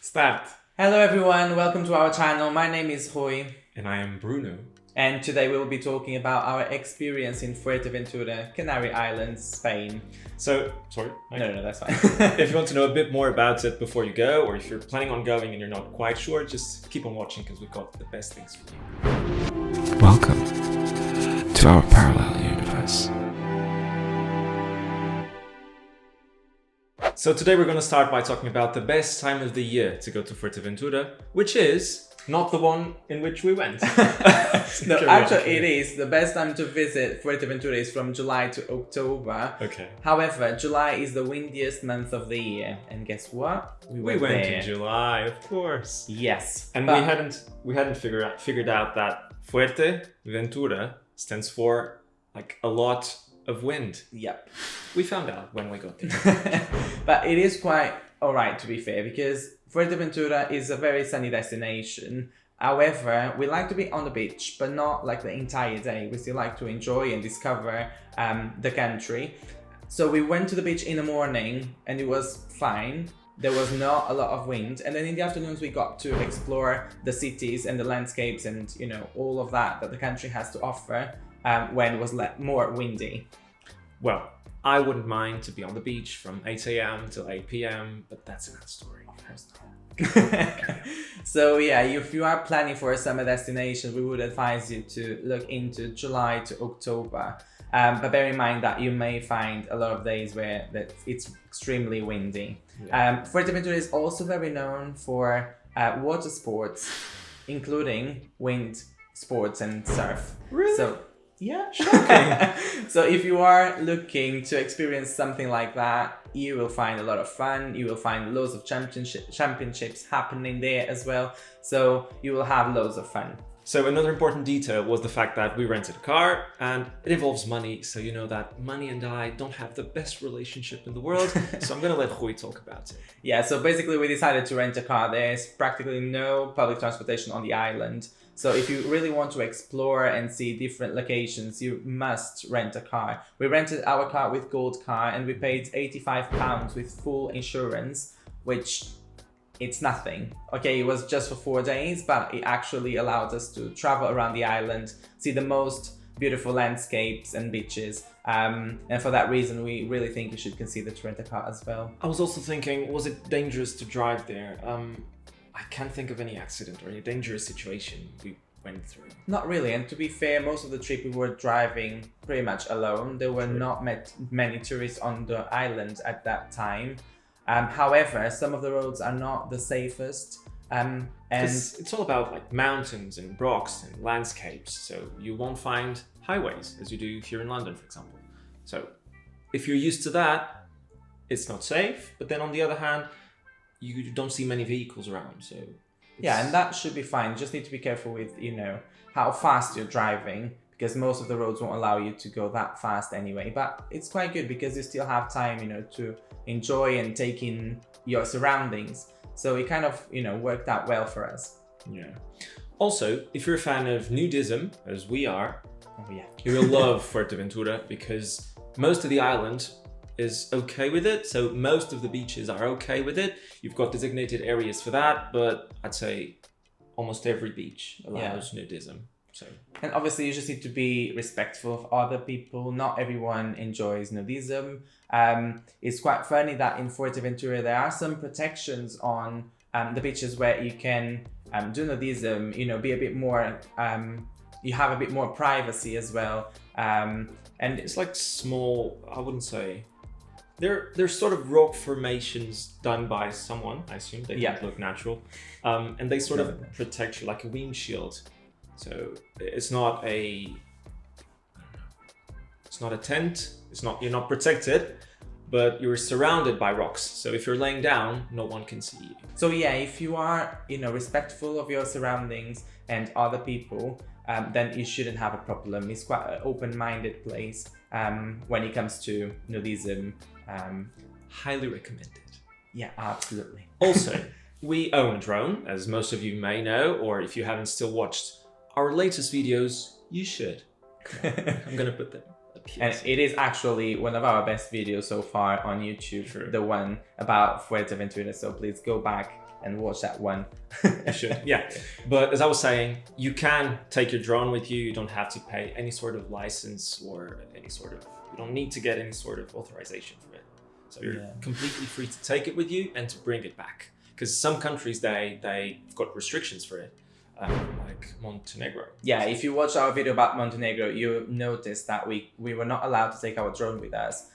Start. Hello everyone, welcome to our channel. My name is Roy. And I am Bruno. And today we will be talking about our experience in Fuerteventura, Canary Islands, Spain. So, sorry? No, that's fine. If you want to know a bit more about it before you go, or if you're planning on going and you're not quite sure, just keep on watching because we've got the best things for you. Welcome to our parallel universe. So today we're going to start by talking about the best time of the year to go to Fuerteventura, which is not the one in which we went. No, actually it is. The best time to visit Fuerteventura is from July to October. Okay. However, July is the windiest month of the year. And guess what? We went there. in July, of course. Yes. And we hadn't figured out that Fuerteventura stands for like a lot of wind. Yep. We found out when we got there. But it is quite alright, to be fair, because Fuerteventura is a very sunny destination. However, we like to be on the beach, but not like the entire day. We still like to enjoy and discover the country. So we went to the beach in the morning and it was fine. There was not a lot of wind. And then in the afternoons, we got to explore the cities and the landscapes and, you know, all of that the country has to offer when it was more windy. Well, I wouldn't mind to be on the beach from 8 a.m. till 8 p.m., but that's another story. So yeah, if you are planning for a summer destination, we would advise you to look into July to October. But bear in mind that you may find a lot of days where it's extremely windy. Yeah. Fuerteventura is also very known for water sports, including wind sports and surf. Really? So, yeah, shocking. So if you are looking to experience something like that, you will find a lot of fun. You will find loads of championships happening there as well. So you will have loads of fun. So another important detail was the fact that we rented a car and it involves money. So you know that money and I don't have the best relationship in the world. So I'm going to let Rui talk about it. Yeah, so basically we decided to rent a car. There's practically no public transportation on the island. So if you really want to explore and see different locations, you must rent a car. We rented our car with Gold Car and we paid £85 with full insurance, which it's nothing. Okay, it was just for 4 days, but it actually allowed us to travel around the island, see the most beautiful landscapes and beaches. And for that reason, we really think you should consider to rent a car as well. I was also thinking, was it dangerous to drive there? I can't think of any accident or any dangerous situation we went through. Not really, and to be fair, most of the trip we were driving pretty much alone. There were not many tourists on the island at that time. However, some of the roads are not the safest. And it's all about like mountains and rocks and landscapes. So you won't find highways as you do here in London, for example. So if you're used to that, it's not safe. But then on the other hand, you don't see many vehicles around. So yeah, and that should be fine. You just need to be careful with, you know, how fast you're driving, because most of the roads won't allow you to go that fast anyway. But it's quite good because you still have time, you know, to enjoy and take in your surroundings. So it kind of, you know, worked out well for us. Yeah. Also, if you're a fan of nudism, as we are, Oh yeah. you will love Fuerteventura because most of the island is okay with it. So most of the beaches are okay with it. You've got designated areas for that, but I'd say almost every beach allows nudism. So. And obviously you just need to be respectful of other people. Not everyone enjoys nudism. It's quite funny that in Fuerteventura there are some protections on the beaches where you can do nudism, you know, be a bit more, you have a bit more privacy as well. And it's like small, I wouldn't say, they're sort of rock formations done by someone, I assume. They don't look natural. And they sort of protect you like a windshield. So it's not a tent. You're not protected, but you're surrounded by rocks. So if you're laying down, no one can see you. So yeah, if you are, you know, respectful of your surroundings and other people, then you shouldn't have a problem. It's quite an open-minded place when it comes to nudism. Highly recommended. Yeah, absolutely. Also, we own a drone, as most of you may know, or if you haven't still watched our latest videos, you should. I'm gonna put them up here. And it is actually one of our best videos so far on YouTube, True. the one about Fuerteventura. So please go back and watch that one. You should, yeah. But as I was saying, you can take your drone with you. You don't have to pay any sort of license or any sort of, you don't need to get any sort of authorization for it. So you're completely free to take it with you and to bring it back. Because some countries, they've got restrictions for it, like Montenegro. Yeah, if you watch our video about Montenegro, you notice that we were not allowed to take our drone with us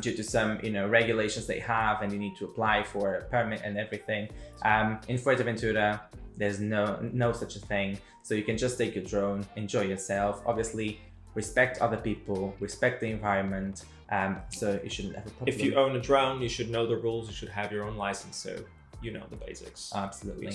due to some regulations they have, and you need to apply for a permit and everything. In Fuerteventura, there's no such a thing, so you can just take your drone, enjoy yourself. Obviously, respect other people, respect the environment. So you shouldn't have a problem. If you own a drone, you should know the rules. You should have your own license, so you know the basics. Absolutely.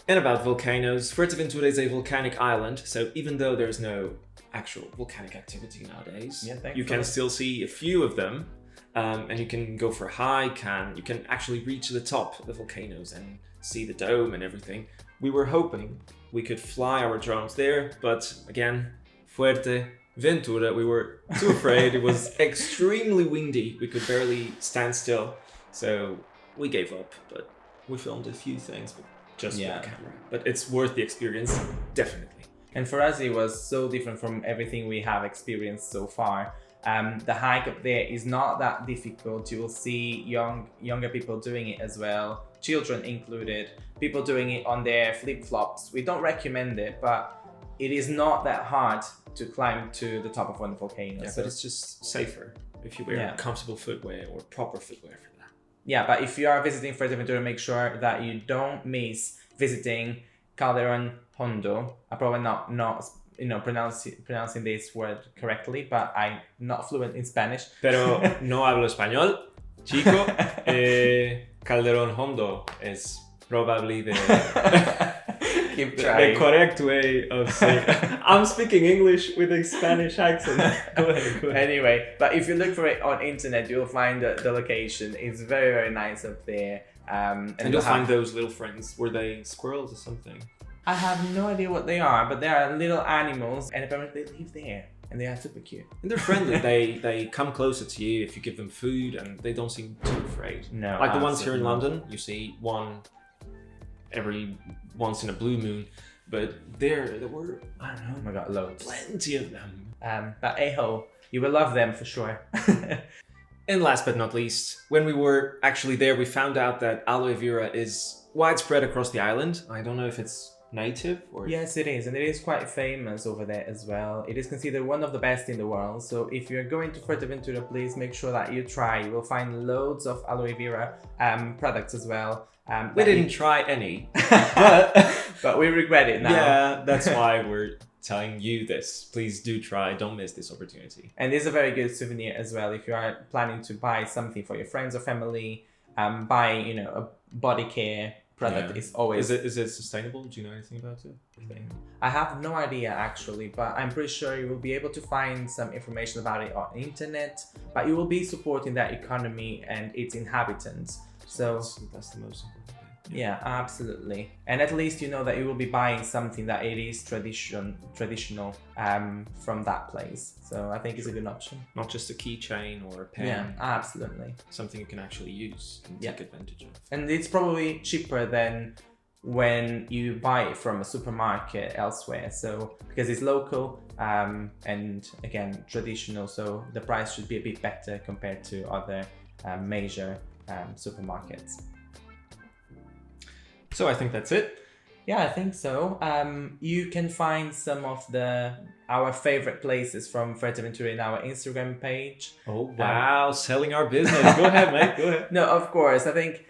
And about volcanoes, Fuerteventura is a volcanic island, so even though there's no actual volcanic activity nowadays, you can still see a few of them, and you can go for a hike, and you can actually reach the top of the volcanoes and see the dome and everything. We were hoping we could fly our drones there, but again, Fuerteventura, we were too afraid. It was extremely windy. We could barely stand still, so we gave up, but we filmed a few things, but just with the camera. But it's worth the experience, definitely. And for us, it was so different from everything we have experienced so far. The hike up there is not that difficult. You will see younger people doing it as well, children included, people doing it on their flip-flops. We don't recommend it, but it is not that hard to climb to the top of one volcano. Yeah, but it's just safer if you wear comfortable footwear or proper footwear for that. Yeah, but if you are visiting Fuerteventura, make sure that you don't miss visiting Calderón Hondo. I'm probably not pronouncing this word correctly, but I'm not fluent in Spanish. Pero no hablo español, chico. Calderón Hondo is probably the correct way of saying it. I'm speaking English with a Spanish accent. Go ahead. Anyway, but if you look for it on internet, you'll find the location. It's very, very nice up there. And you'll find those little friends. Were they squirrels or something? I have no idea what they are, but they are little animals, and apparently they live there, and they are super cute. And they're friendly. they come closer to you if you give them food, and they don't seem too afraid. No, like the ones here in London, you see one every once in a blue moon, but there were, I don't know, oh my god, loads, plenty of them. But hey-ho, you will love them for sure. And last but not least, when we were actually there, we found out that aloe vera is widespread across the island. I don't know if it's native or... Yes, it is, and it is quite famous over there as well. It is considered one of the best in the world, so if you're going to Fuerteventura, please make sure that you try. You will find loads of aloe vera products as well. We didn't try any, but we regret it now. Yeah, that's why we're telling you this. Please do try. Don't miss this opportunity. And it's a very good souvenir as well. If you are planning to buy something for your friends or family, buying a body care product is always... Is it sustainable? Do you know anything about it? I have no idea actually, but I'm pretty sure you will be able to find some information about it on the internet, but you will be supporting that economy and its inhabitants. So that's the most important thing. Yeah, absolutely. And at least you know that you will be buying something that it is traditional from that place. So I think it's a good option. Not just a keychain or a pen. Yeah, absolutely. Something you can actually use and take advantage of. And it's probably cheaper than when you buy it from a supermarket elsewhere. So because it's local and again traditional, so the price should be a bit better compared to other major supermarkets. So I think that's it. Yeah, I think so. You can find some of our favorite places from Fuerteventura in our Instagram page. Oh wow, selling our business. Go ahead, mate. Go ahead. No, of course. I think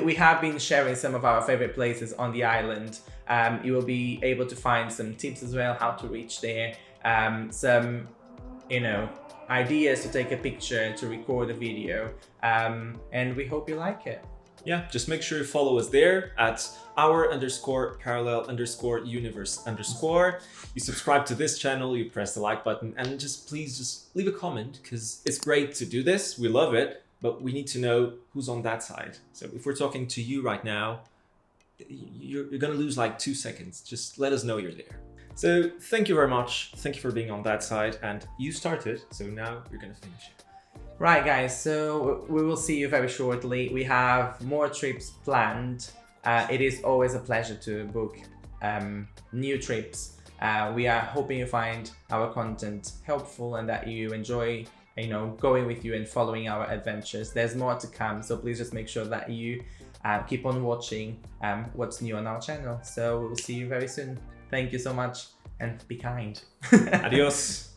we have been sharing some of our favorite places on the island. You will be able to find some tips as well, how to reach there. Some, ideas to take a picture, to record a video. And we hope you like it. Yeah, just make sure you follow us there at our_parallel_universe_. You subscribe to this channel, you press the like button, and please just leave a comment, because it's great to do this. We love it, but we need to know who's on that side. So if we're talking to you right now, you're going to lose like 2 seconds. Just let us know you're there. So thank you very much. Thank you for being on that side, and you started, so now you're going to finish it. Right, guys, so we will see you very shortly. We have more trips planned. It is always a pleasure to book new trips. We are hoping you find our content helpful and that you enjoy, going with you and following our adventures. There's more to come, so please just make sure that you keep on watching what's new on our channel. So we will see you very soon. Thank you so much and be kind. Adios.